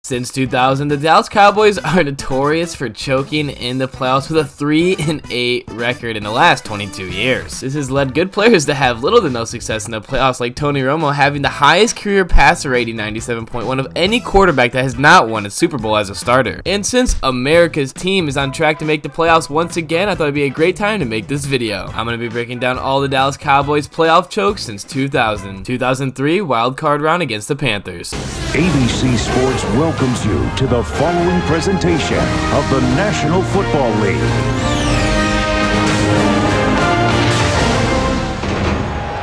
Since 2000, the Dallas Cowboys are notorious for choking in the playoffs with a 3-8 record in the last 22 years. This has led good players to have little to no success in the playoffs, like Tony Romo having the highest career passer rating, 97.1, of any quarterback that has not won a Super Bowl as a starter. And since America's team is on track to make the playoffs once again, I thought it'd be a great time to make this video. I'm going to be breaking down all the Dallas Cowboys playoff chokes since 2000. 2003 wild card round against the Panthers. ABC Sports welcomes you to the following presentation of the National Football League.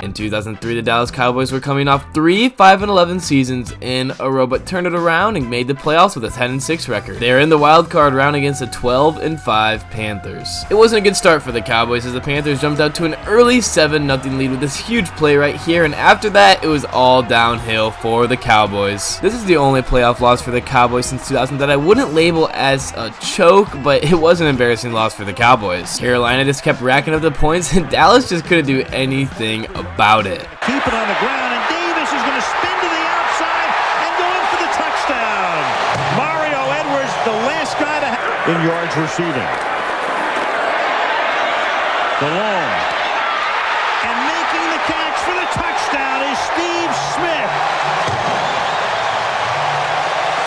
In 2003, the Dallas Cowboys were coming off 3 5-11 seasons in a row, but turned it around and made the playoffs with a 10-6 record. They are in the wild card round against the 12-5 Panthers. It wasn't a good start for the Cowboys as the Panthers jumped out to an early 7-0 lead with this huge play right here, and after that, it was all downhill for the Cowboys. This is the only playoff loss for the Cowboys since 2000 that I wouldn't label as a choke, but it was an embarrassing loss for the Cowboys. Carolina just kept racking up the points, and Dallas just couldn't do anything about it. Keep it on the ground, and Davis is going to spin to the outside and go in for the touchdown. Mario Edwards, the last guy to in yards receiving. The long. And making the catch for the touchdown is Steve Smith.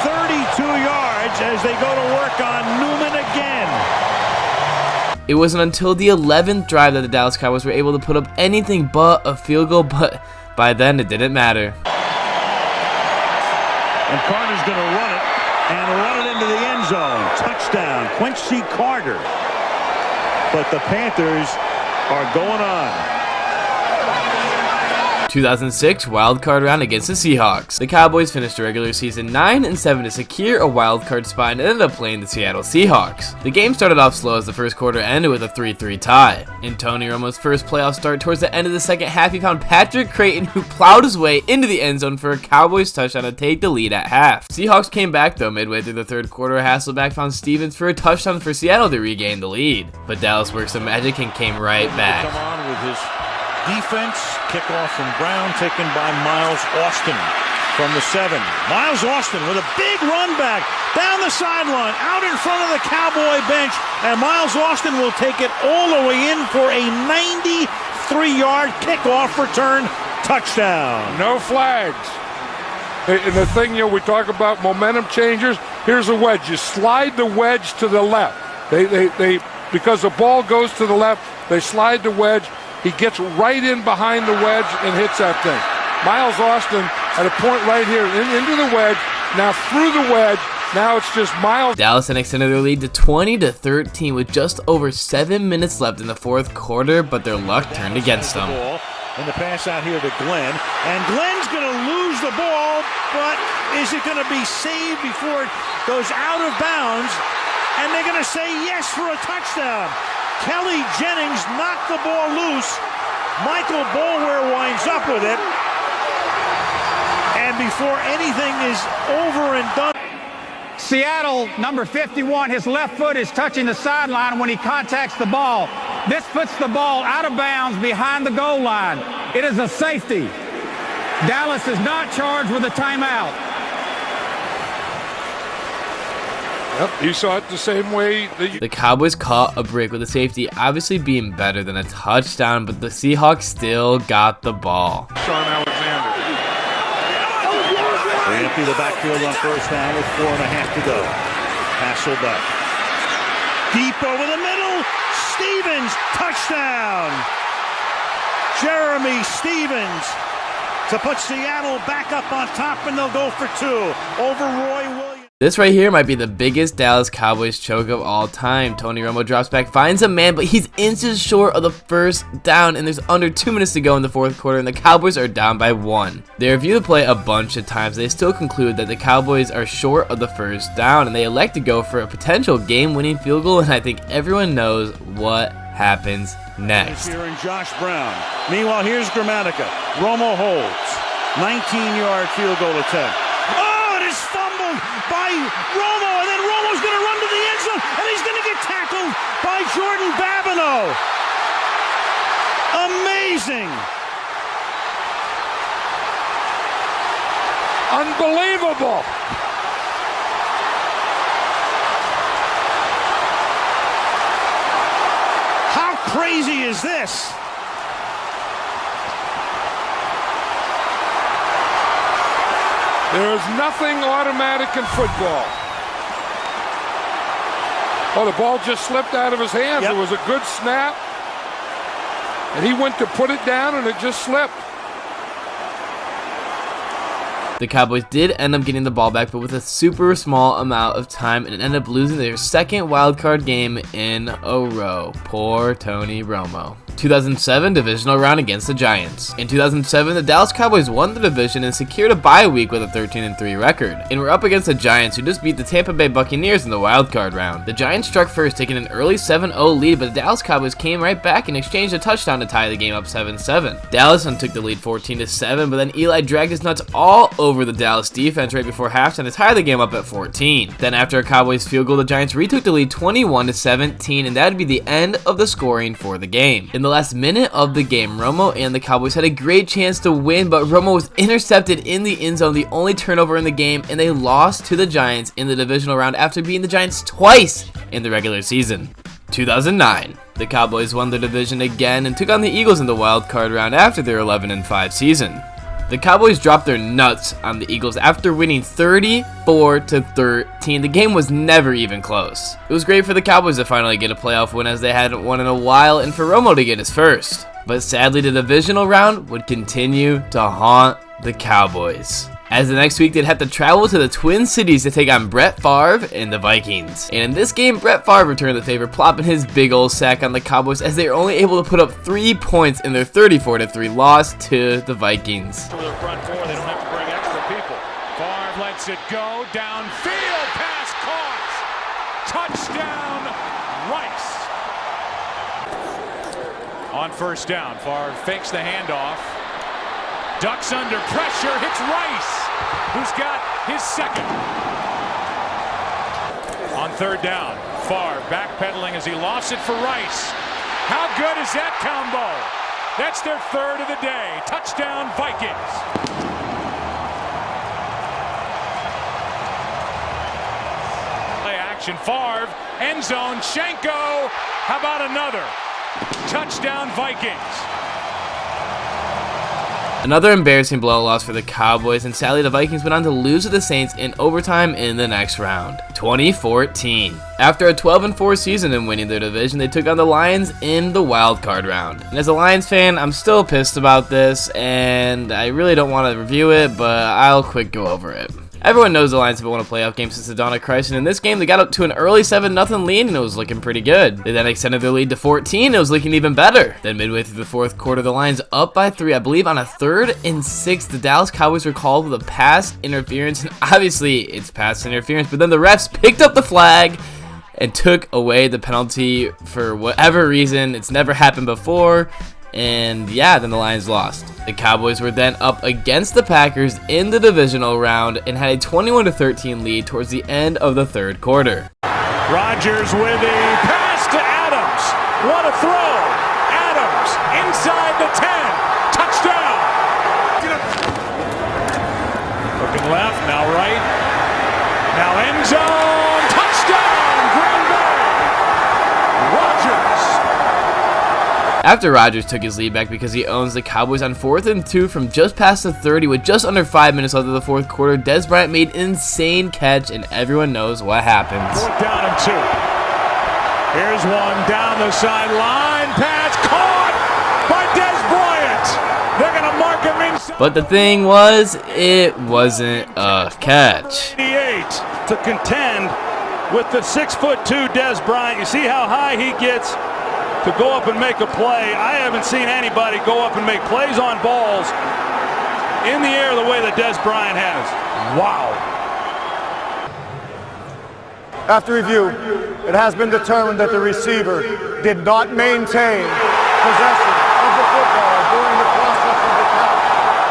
32 yards as they go to work on Newman again. It wasn't until the 11th drive that the Dallas Cowboys were able to put up anything but a field goal, but by then it didn't matter. And Carter's going to run it into the end zone. Touchdown, Quincy Carter. But the Panthers are going on. 2006 wild card round against the Seahawks. The Cowboys finished the regular season 9-7 to secure a wild card spot and ended up playing the Seattle Seahawks. The game started off slow as the first quarter ended with a 3-3 tie. In Tony Romo's first playoff start, towards the end of the second half, he found Patrick Creighton, who plowed his way into the end zone for a Cowboys touchdown to take the lead at half. Seahawks came back though midway through the third quarter. Hasselbeck found Stevens for a touchdown for Seattle to regain the lead, but Dallas worked some magic and came right back. Come on with his defense, kickoff from Brown, taken by Miles Austin from the 7. Miles Austin with a big run back down the sideline, out in front of the Cowboy bench, and Miles Austin will take it all the way in for a 93-yard kickoff return touchdown. No flags. And the thing, we talk about momentum changers. Here's a wedge. You slide the wedge to the left. They because the ball goes to the left, they slide the wedge. He gets right in behind the wedge and hits that thing. Miles Austin at a point right here into the wedge, now through the wedge. Now it's just Miles. Dallas then extended their lead to 20-13 with just over 7 minutes left in the fourth quarter, but their luck turned against them. And the pass out here to Glenn, and Glenn's going to lose the ball, but is it going to be saved before it goes out of bounds? And they're going to say yes for a touchdown. Kelly Jennings knocked the ball loose. Michael Boulware winds up with it. And before anything is over and done. Seattle, number 51, his left foot is touching the sideline when he contacts the ball. This puts the ball out of bounds behind the goal line. It is a safety. Dallas is not charged with a timeout. Yep, he saw it the same way. The Cowboys caught a break with a safety, obviously being better than a touchdown, but the Seahawks still got the ball. Sean Alexander. They empty the backfield on first down with 4.5 to go. Hasselbeck. Deep over the middle. Stevens, touchdown. Jeremy Stevens to put Seattle back up on top, and they'll go for 2 over Roy Williams. This right here might be the biggest Dallas Cowboys choke of all time. Tony Romo drops back, finds a man, but he's inches short of the first down, and there's under 2 minutes to go in the fourth quarter, and the Cowboys are down by 1. They review the play a bunch of times. They still conclude that the Cowboys are short of the first down, and they elect to go for a potential game-winning field goal, and I think everyone knows what happens next. Here in Josh Brown. Meanwhile, here's Gramatica. Romo holds. 19-yard field goal attempt. Oh, it is fumbled by Romo, and then Romo's going to run to the end zone, and he's going to get tackled by Jordan Babineau. Amazing. Unbelievable. crazy is this? There is nothing automatic in football. Oh, the ball just slipped out of his hands. Yep. It was a good snap. And he went to put it down, and it just slipped. The Cowboys did end up getting the ball back, but with a super small amount of time, and ended up losing their second wildcard game in a row. Poor Tony Romo. 2007 divisional round against the Giants. In 2007, the Dallas Cowboys won the division and secured a bye week with a 13-3 record. And we're up against the Giants, who just beat the Tampa Bay Buccaneers in the wildcard round. The Giants struck first, taking an early 7-0 lead, but the Dallas Cowboys came right back and exchanged a touchdown to tie the game up 7-7. Dallas then took the lead 14-7, but then Eli dragged his nuts all over the Dallas defense right before halftime to tie the game up at 14. Then after a Cowboys field goal, the Giants retook the lead 21-17, and that would be the end of the scoring for the game. In the last minute of the game, Romo and the Cowboys had a great chance to win, but Romo was intercepted in the end zone, the only turnover in the game, and they lost to the Giants in the divisional round after beating the Giants twice in the regular season. 2009. The Cowboys won the division again and took on the Eagles in the wild card round after their 11-5 season. The Cowboys dropped their nuts on the Eagles after winning 34-13. The game was never even close. It was great for the Cowboys to finally get a playoff win, as they hadn't won in a while, and for Romo to get his first. But sadly, the divisional round would continue to haunt the Cowboys, as the next week they'd have to travel to the Twin Cities to take on Brett Favre and the Vikings. And in this game, Brett Favre returned the favor, plopping his big old sack on the Cowboys, as they were only able to put up 3 points in their 34-3 loss to the Vikings. For their front four, they don't have to bring extra people. Favre lets it go downfield, pass caught, touchdown, Rice. On first down, Favre fakes the handoff. Ducks under pressure, hits Rice, who's got his second. On third down, Favre backpedaling as he lofts it for Rice. How good is that combo? That's their third of the day. Touchdown, Vikings. Play action, Favre, end zone, Shenko. How about another? Touchdown, Vikings. Another embarrassing blowout loss for the Cowboys, and sadly the Vikings went on to lose to the Saints in overtime in the next round. 2014. After a 12-4 season and winning their division, they took on the Lions in the wild card round. And as a Lions fan, I'm still pissed about this, and I really don't want to review it, but I'll quick go over it. Everyone knows the Lions have won a playoff game since the dawn of Christ, and in this game they got up to an early 7-0 lead, and it was looking pretty good. They then extended their lead to 14, and it was looking even better. Then midway through the fourth quarter, the Lions up by 3, I believe on a 3rd and 6. The Dallas Cowboys were called with a pass interference, and obviously it's pass interference, but then the refs picked up the flag and took away the penalty for whatever reason. It's never happened before. And yeah, then the Lions lost. The Cowboys were then up against the Packers in the divisional round and had a 21-13 lead towards the end of the third quarter. Rodgers with a pass to Adams. What a throw. Adams inside the 10. Touchdown. Looking left, now right. Now end zone. Touchdown, Green Bay. Rodgers. After Rodgers took his lead back because he owns the Cowboys on 4th and 2 from just past the 30 with just under 5 minutes left of the fourth quarter, Dez Bryant made an insane catch, and everyone knows what happens. 4th down and 2. Here's one down the sideline. Pass caught by Dez Bryant. They're going to mark him inside. But the thing was, it wasn't a catch. 88 to contend with the 6'2" Dez Bryant. You see how high he gets to go up and make a play. I haven't seen anybody go up and make plays on balls in the air the way that Dez Bryant has. Wow. After review, it has been determined that the receiver did not maintain possession of the football during the process of the catch.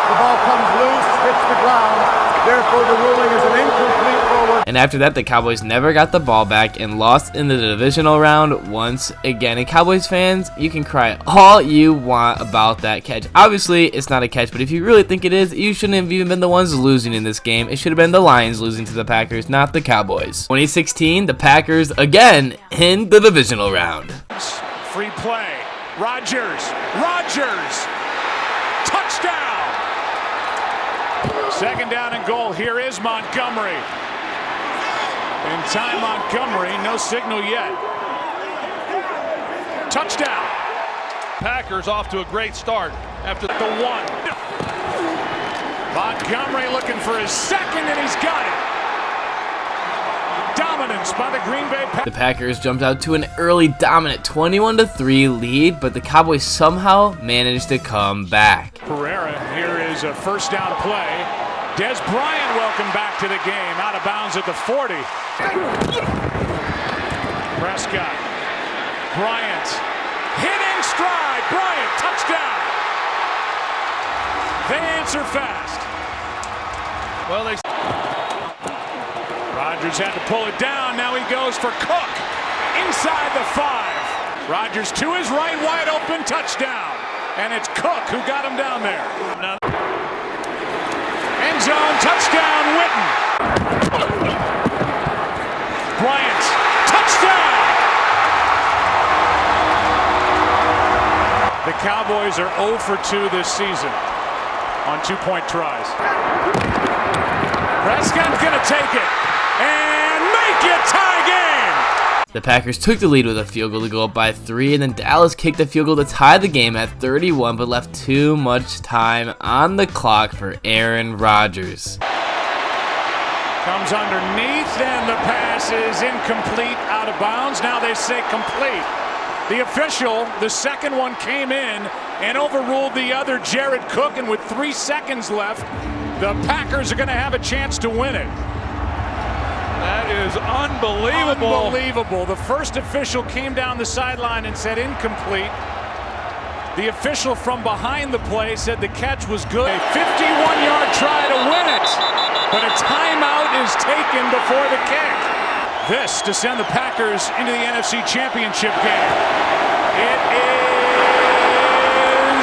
The ball comes loose, hits the ground. Therefore, the ruling is an incomplete forward. And after that, the Cowboys never got the ball back and lost in the divisional round once again. And Cowboys fans, you can cry all you want about that catch. Obviously, it's not a catch, but if you really think it is, you shouldn't have even been the ones losing in this game. It should have been the Lions losing to the Packers, not the Cowboys. 2016, the Packers again in the divisional round. Free play. Rodgers. Touchdown. Second down and goal. Here is Montgomery. In time, Montgomery. No signal yet. Touchdown. Packers off to a great start after the one. Montgomery looking for his second, and he's got it. Dominance by the Green Bay Packers. The Packers jumped out to an early dominant 21-3 lead, but the Cowboys somehow managed to come back. Pereira, here is a first down play. Des Bryant welcome back to the game, out of bounds at the 40. Prescott, Bryant, hitting stride, Bryant, touchdown. They answer fast. Well, Rodgers had to pull it down. Now he goes for Cook inside the 5. Rodgers to his right, wide open, touchdown. And it's Cook who got him down there. End zone, touchdown, Witten. Bryant, touchdown. The Cowboys are 0 for 2 this season on 2-point tries. Prescott's gonna take it and make it tie game. The Packers took the lead with a field goal to go up by 3, and then Dallas kicked a field goal to tie the game at 31, but left too much time on the clock for Aaron Rodgers. Comes underneath, and the pass is incomplete, out of bounds. Now they say complete. The official, the second one, came in and overruled the other, Jared Cook, and with 3 seconds left, the Packers are going to have a chance to win it. that is unbelievable. Unbelievable. The first official came down the sideline and said incomplete. The official from behind the play said the catch was good. A 51-yard try to win it, but a timeout is taken before the kick. This to send the Packers into the NFC Championship game. It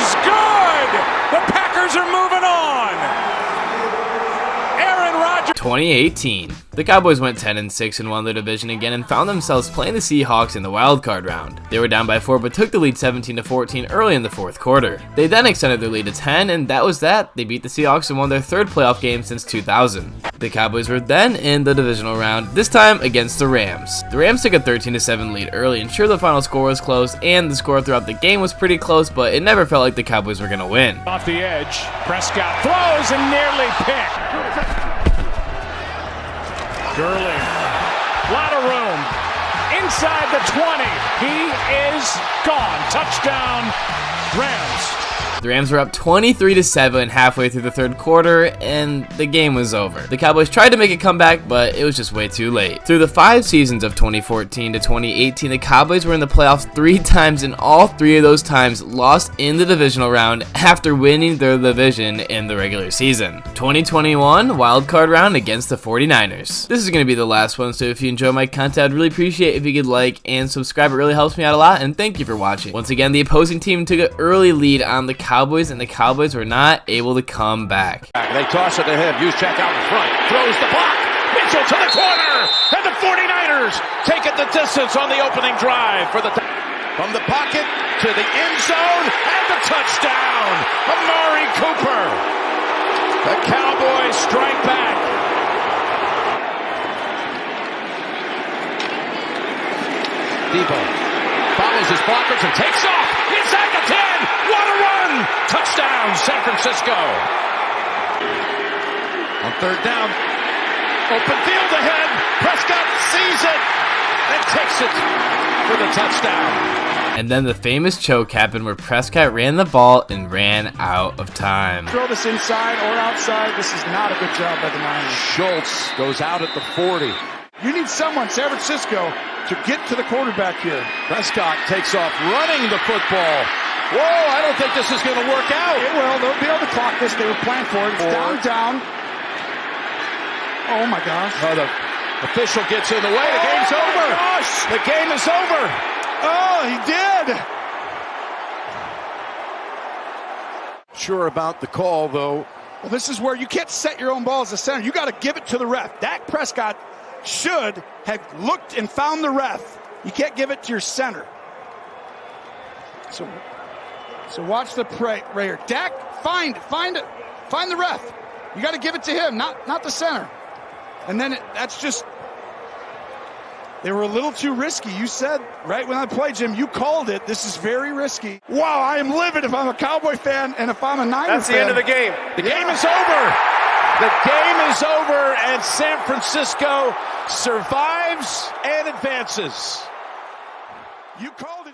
is good! The Packers are moving on! Aaron Rodgers. 2018. The Cowboys went 10-6 and won their division again and found themselves playing the Seahawks in the wildcard round. They were down by 4 but took the lead 17-14 early in the fourth quarter. They then extended their lead to 10, and that was that. They beat the Seahawks and won their third playoff game since 2000. The Cowboys were then in the divisional round, this time against the Rams. The Rams took a 13-7 lead early, and sure, the final score was close and the score throughout the game was pretty close, but it never felt like the Cowboys were going to win. Off the edge, Prescott throws and nearly picked. Gurley, lot of room, inside the 20, he is gone, touchdown, Rams. The Rams were up 23-7 halfway through the third quarter, and the game was over. The Cowboys tried to make a comeback, but it was just way too late. Through the 5 seasons of 2014 to 2018, the Cowboys were in the playoffs 3 times, and all 3 of those times lost in the divisional round after winning their division in the regular season. 2021 wildcard round against the 49ers. This is going to be the last one, so if you enjoy my content, I'd really appreciate it if you could like and subscribe. It really helps me out a lot, and thank you for watching. Once again, the opposing team took an early lead on the Cowboys, and the Cowboys were not able to come back. They toss it ahead. Juszczyk out in front. Throws the block. Mitchell to the corner. And the 49ers take it the distance on the opening drive for the from the pocket to the end zone and the touchdown. Amari Cooper. The Cowboys strike back. Debo follows his blockers and takes off inside the 10. What a run! Touchdown, San Francisco. On third down, open field ahead. Prescott sees it and takes it for the touchdown. And then the famous choke happened where Prescott ran the ball and ran out of time. Throw this inside or outside. This is not a good job by the Niners. Schultz goes out at the 40. You need someone, San Francisco, to get to the quarterback here. Prescott takes off running the football. Whoa, I don't think this is going to work out. It will. They'll be able to clock this. They were planning for it. It's down. Oh, my gosh. Oh, the official gets in the way. The game's over. Gosh. The game is over. Oh, he did. Sure about the call, though. Well, this is where you can't set your own ball as a center. You got to give it to the ref. Dak Prescott should have looked and found the ref. You can't give it to your center. So watch the play right here. Dak, find the ref. You got to give it to him, not the center. And then that's just, they were a little too risky. You said right when I played, Jim, you called it. This is very risky. Wow, I am livid if I'm a Cowboy fan and if I'm a Niners fan. That's the end of the game. The game is over. The game is over, and San Francisco survives and advances. You called it.